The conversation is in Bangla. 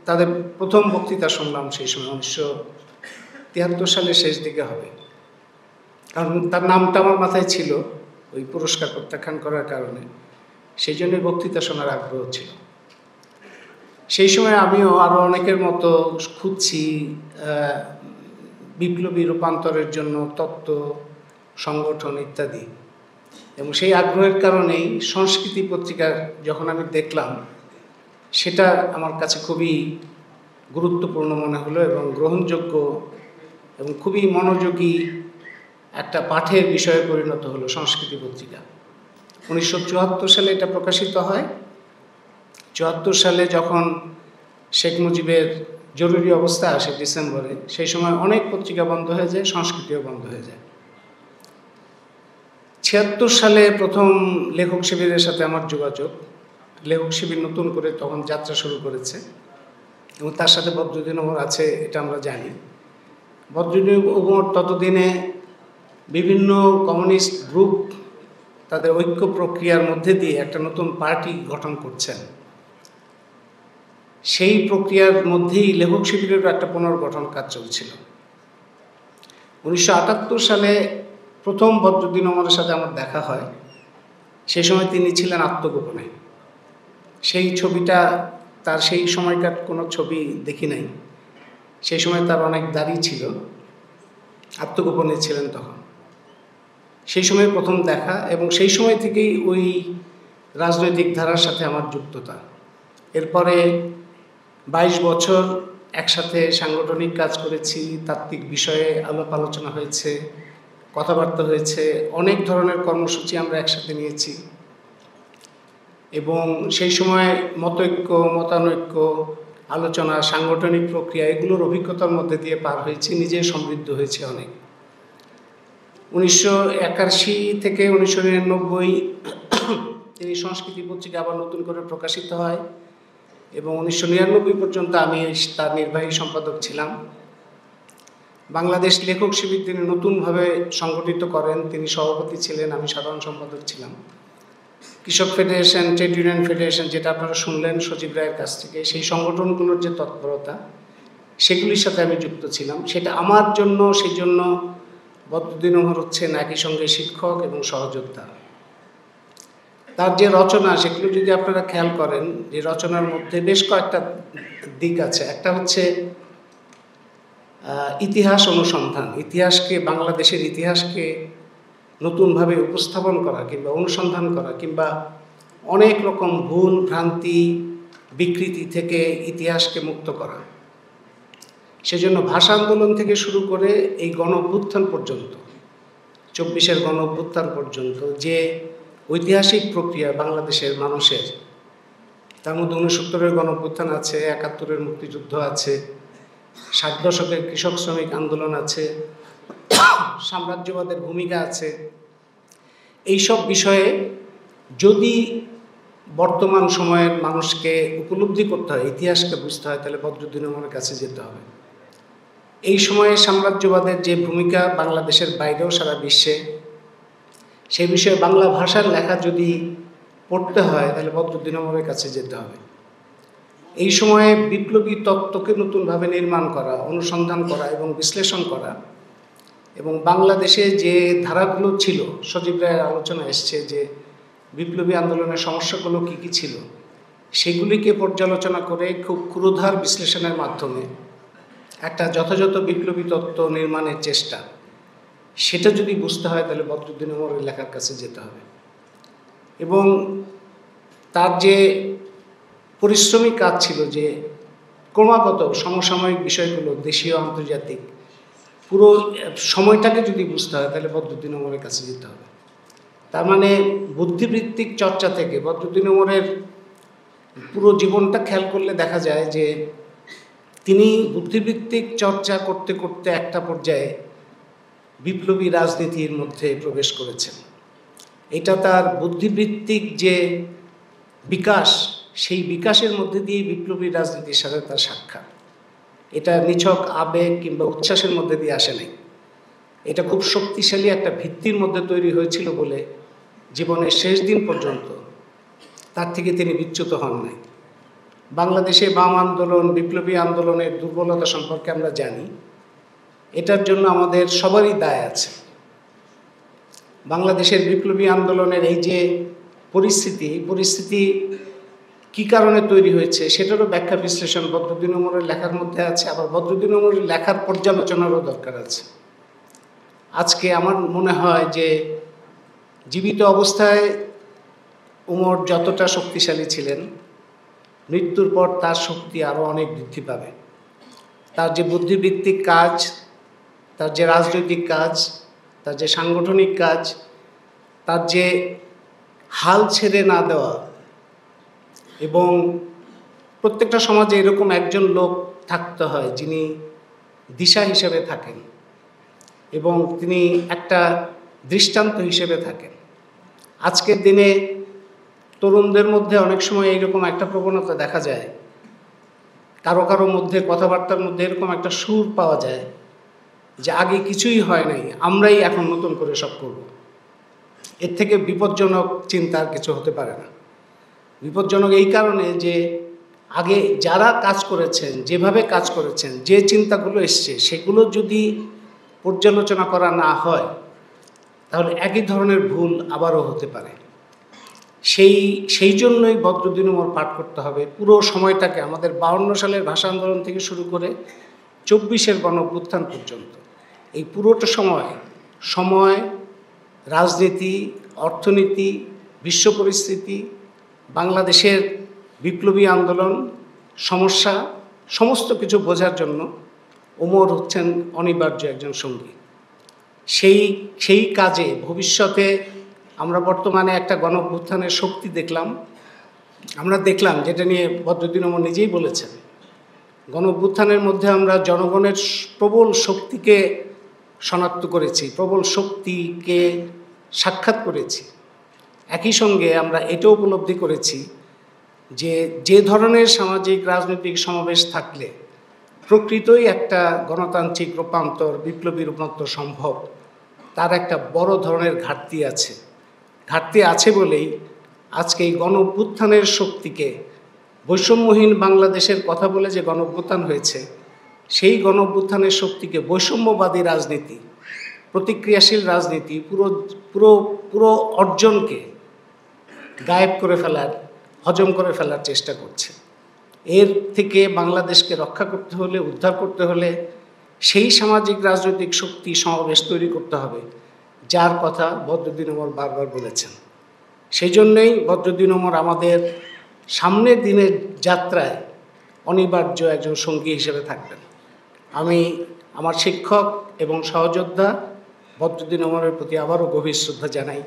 তাদের প্রথম বক্তৃতা শুনলাম সেই সময় 1973 সালের শেষ দিকে হবে, কারণ তার নামটা আমার মাথায় ছিল ওই পুরস্কার প্রত্যাখ্যান করার কারণে, সেই জন্য বক্তৃতা শোনার আগ্রহ ছিল। সেই সময় আমিও আরও অনেকের মতো খুঁজছি বিপ্লবী রূপান্তরের জন্য তত্ত্ব, সংগঠন ইত্যাদি, এবং সেই আগ্রহের কারণেই সংস্কৃতি পত্রিকা যখন আমি দেখলাম, সেটা আমার কাছে খুবই গুরুত্বপূর্ণ মনে হলো এবং গ্রহণযোগ্য এবং খুবই মনোযোগী একটা পাঠের বিষয়ে পরিণত হলো সংস্কৃতি পত্রিকা। 1974 সালে এটা প্রকাশিত হয়। 74 সালে যখন শেখ মুজিবের জরুরি অবস্থা আসে ডিসেম্বরে, সেই সময় অনেক পত্রিকা বন্ধ হয়ে যায়, সংস্কৃতিও বন্ধ হয়ে যায়। 76 সালে প্রথম লেখক শিবিরের সাথে আমার যোগাযোগ। লেখক শিবির নতুন করে তখন যাত্রা শুরু করেছে এবং তার সাথে বদরুদ্দিন ওমর আছে, এটা আমরা জানি। বদরুদ্দিন ওমর ততদিনে বিভিন্ন কমিউনিস্ট গ্রুপ তাদের ঐক্য প্রক্রিয়ার মধ্যে দিয়ে একটা নতুন পার্টি গঠন করছেন। সেই প্রক্রিয়ার মধ্যেই লেখক শিবিরেরও একটা পুনর্গঠন কাজ চলছিল। 1978 সালে প্রথম বদরুদ্দিন ওমরের সাথে আমার দেখা হয়। সেই সময় তিনি ছিলেন আত্মগোপনে। সেই ছবিটা, তার সেই সময়কার কোনো ছবি দেখি নাই। সেই সময় তার অনেক দাড়ি ছিল, আত্মগোপনে ছিলেন তখন। সেই সময় প্রথম দেখা, এবং সেই সময় থেকেই ওই রাজনৈতিক ধারার সাথে আমার যুক্ততা। এরপরে 22 বছর একসাথে সাংগঠনিক কাজ করেছি, তাত্ত্বিক বিষয়ে আলাপ আলোচনা হয়েছে, কথাবার্তা হয়েছে, অনেক ধরনের কর্মসূচি আমরা একসাথে নিয়েছি, এবং সেই সময় মতৈক্য, মতানৈক্য, আলোচনা, সাংগঠনিক প্রক্রিয়া, এগুলোর অভিজ্ঞতার মধ্যে দিয়ে পার হয়েছি, নিজে সমৃদ্ধ হয়েছে অনেক। 1981 থেকে 1999 তিনি সংস্কৃতি পত্রিকা আবার নতুন করে প্রকাশিত হয়, এবং 1999 পর্যন্ত আমি তার নির্বাহী সম্পাদক ছিলাম। বাংলাদেশ লেখক শিবির তিনি নতুনভাবে সংগঠিত করেন, তিনি সভাপতি ছিলেন, আমি সাধারণ সম্পাদক ছিলাম। কৃষক ফেডারেশন, ট্রেড ইউনিয়ন ফেডারেশন, যেটা আপনারা শুনলেন সজীব রায়ের কাছ থেকে, সেই সংগঠনগুলোর যে তৎপরতা, সেগুলির সাথে আমি যুক্ত ছিলাম। সেটা আমার জন্য, সেই জন্য বদরুদ্দিন ওমর হচ্ছেন একই সঙ্গে শিক্ষক এবং সহযোদ্ধা। তার যে রচনা, সেগুলো যদি আপনারা খেয়াল করেন, যে রচনার মধ্যে বেশ কয়েকটা দিক আছে। একটা হচ্ছে ইতিহাস অনুসন্ধান, ইতিহাসকে, বাংলাদেশের ইতিহাসকে নতুনভাবে উপস্থাপন করা কিংবা অনুসন্ধান করা, কিংবা অনেক রকম ভুল ভ্রান্তি, বিকৃতি থেকে ইতিহাসকে মুক্ত করা। সেজন্য ভাষা আন্দোলন থেকে শুরু করে এই গণ অভ্যুত্থান পর্যন্ত, 24-এর গণ অভ্যুত্থান পর্যন্ত যে ঐতিহাসিক প্রক্রিয়া বাংলাদেশের মানুষের, তার মধ্যে 69-এর গণ অভ্যুত্থান আছে, 71-এর মুক্তিযুদ্ধ আছে, 60 দশকের কৃষক শ্রমিক আন্দোলন আছে, সাম্রাজ্যবাদের ভূমিকা আছে। এইসব বিষয়ে যদি বর্তমান সময়ের মানুষকে উপলব্ধি করতে হয়, ইতিহাসকে বুঝতে হয়, তাহলে বদরুদ্দিন ওমরের কাছে যেতে হবে। এই সময়ে সাম্রাজ্যবাদের যে ভূমিকা বাংলাদেশের বাইরেও সারা বিশ্বে, সেই বিষয়ে বাংলা ভাষার লেখা যদি পড়তে হয়, তাহলে বদরুদ্দিন ওমরের কাছে যেতে হবে। এই সময়ে বিপ্লবী তত্ত্বকে নতুনভাবে নির্মাণ করা, অনুসন্ধান করা এবং বিশ্লেষণ করা, এবং বাংলাদেশে যে ধারাগুলো ছিল, সজীব রায়ের আলোচনা এসছে যে বিপ্লবী আন্দোলনের সমস্যাগুলো কী কী ছিল, সেগুলিকে পর্যালোচনা করে খুব ক্ষুরধার বিশ্লেষণের মাধ্যমে একটা যথাযথ বিপ্লবী তত্ত্ব নির্মাণের চেষ্টা, সেটা যদি বুঝতে হয়, তাহলে বদরুদ্দিন ওমরের লেখার কাছে যেতে হবে। এবং তার যে পরিশ্রমী কাজ ছিল, যে ক্রমাগত সমসাময়িক বিষয়গুলো, দেশীয় আন্তর্জাতিক, পুরো সময়টাকে যদি বুঝতে হয়, তাহলে বদরুদ্দিন ওমরের কাছে যেতে হবে। তার মানে বুদ্ধিবৃত্তিক চর্চা থেকে বদরুদ্দিন ওমরের পুরো জীবনটা খেয়াল করলে দেখা যায় যে তিনি বুদ্ধিবৃত্তিক চর্চা করতে করতে একটা পর্যায়ে বিপ্লবী রাজনীতির মধ্যে প্রবেশ করেছেন। এটা তার বুদ্ধিবৃত্তিক যে বিকাশ, সেই বিকাশের মধ্যে দিয়ে বিপ্লবী রাজনীতির সাথে তার সাক্ষাৎ। এটা নিছক আবেগ কিংবা উচ্ছ্বাসের মধ্যে দিয়ে আসে নাই, এটা খুব শক্তিশালী একটা ভিত্তির মধ্যে তৈরি হয়েছিল বলে জীবনের শেষ দিন পর্যন্ত তার থেকে তিনি বিচ্যুত হন নাই। বাংলাদেশে বাম আন্দোলন, বিপ্লবী আন্দোলনের দুর্বলতা সম্পর্কে আমরা জানি। এটার জন্য আমাদের সবারই দায় আছে। বাংলাদেশের বিপ্লবী আন্দোলনের এই যে পরিস্থিতি কি কারণে তৈরি হয়েছে সেটারও ব্যাখ্যা বিশ্লেষণ বদরুদ্দীন ওমরের লেখার মধ্যে আছে, আবার বদরুদ্দীন ওমরের লেখার পর্যালোচনারও দরকার আছে। আজকে আমার মনে হয় যে জীবিত অবস্থায় ওমর যতটা শক্তিশালী ছিলেন, মৃত্যুর পর তার শক্তি আরও অনেক বৃদ্ধি পাবে। তার যে বুদ্ধিবৃত্তিক কাজ, তার যে রাজনৈতিক কাজ, তার যে সাংগঠনিক কাজ, তার যে হাল ছেড়ে না দেওয়া, এবং প্রত্যেকটা সমাজে এরকম একজন লোক থাকতে হয় যিনি দিশা হিসেবে থাকেন এবং তিনি একটা দৃষ্টান্ত হিসেবে থাকেন। আজকের দিনে তরুণদের মধ্যে অনেক সময় এইরকম একটা প্রবণতা দেখা যায়, কারো কারো মধ্যে কথাবার্তার মধ্যে এরকম একটা সুর পাওয়া যায় যে আগে কিছুই হয় নাই, আমরাই এখন নতুন করে সব করব। এর থেকে বিপজ্জনক চিন্তা আর কিছু হতে পারে না। বিপজ্জনক এই কারণে যে আগে যারা কাজ করেছেন, যেভাবে কাজ করেছেন, যে চিন্তাগুলো এসছে সেগুলো যদি পর্যালোচনা করা না হয় তাহলে একই ধরনের ভুল আবারও হতে পারে। সেই জন্যই বদরুদ্দীন ওমর পাঠ করতে হবে পুরো সময়টাকে, আমাদের 52 সালের ভাষা আন্দোলন থেকে শুরু করে 24-এর গণঅভ্যুত্থান পর্যন্ত। এই পুরোটা সময় রাজনীতি, অর্থনীতি, বিশ্ব পরিস্থিতি, বাংলাদেশের বিপ্লবী আন্দোলন, সমস্যা, সমস্ত কিছু বোঝার জন্য ওমর হচ্ছেন অনিবার্য একজন সঙ্গী। সেই কাজে ভবিষ্যতে আমরা বর্তমানে একটা গণঅভ্যুত্থানের শক্তি আমরা দেখলাম যেটা নিয়ে বদরুদ্দীন ওমর নিজেই বলেছেন, গণঅভ্যুত্থানের মধ্যে আমরা জনগণের প্রবল শক্তিকে শনাক্ত করেছি, প্রবল শক্তিকে সাক্ষাৎ করেছি। একই সঙ্গে আমরা এটাও উপলব্ধি করেছি যে ধরনের সামাজিক রাজনৈতিক সমাবেশ থাকলে প্রকৃতই একটা গণতান্ত্রিক রূপান্তর, বিপ্লবী রূপান্তর সম্ভব, তার একটা বড় ধরনের ঘাটতি আছে বলেই আজকে এই গণঅভ্যুত্থানের শক্তিকে, বৈষম্যহীন বাংলাদেশের কথা বলে যে গণঅভ্যুত্থান হয়েছে, সেই গণঅভ্যুত্থানের শক্তিকে বৈষম্যবাদী রাজনীতি, প্রতিক্রিয়াশীল রাজনীতি পুরো অর্জনকে গায়েব করে ফেলার, হজম করে ফেলার চেষ্টা করছে। এর থেকে বাংলাদেশকে রক্ষা করতে হলে, উদ্ধার করতে হলে সেই সামাজিক রাজনৈতিক শক্তি সমাবেশ তৈরি করতে হবে, যার কথা বদরুদ্দীন ওমর বারবার বলেছেন। সেই জন্যই বদরুদ্দীন ওমর আমাদের সামনের দিনের যাত্রায় অনিবার্য একজন সঙ্গী হিসেবে থাকবেন। আমি আমার শিক্ষক এবং সহযোদ্ধা বদরুদ্দীন ওমরের প্রতি আবারও গভীর শ্রদ্ধা জানাই।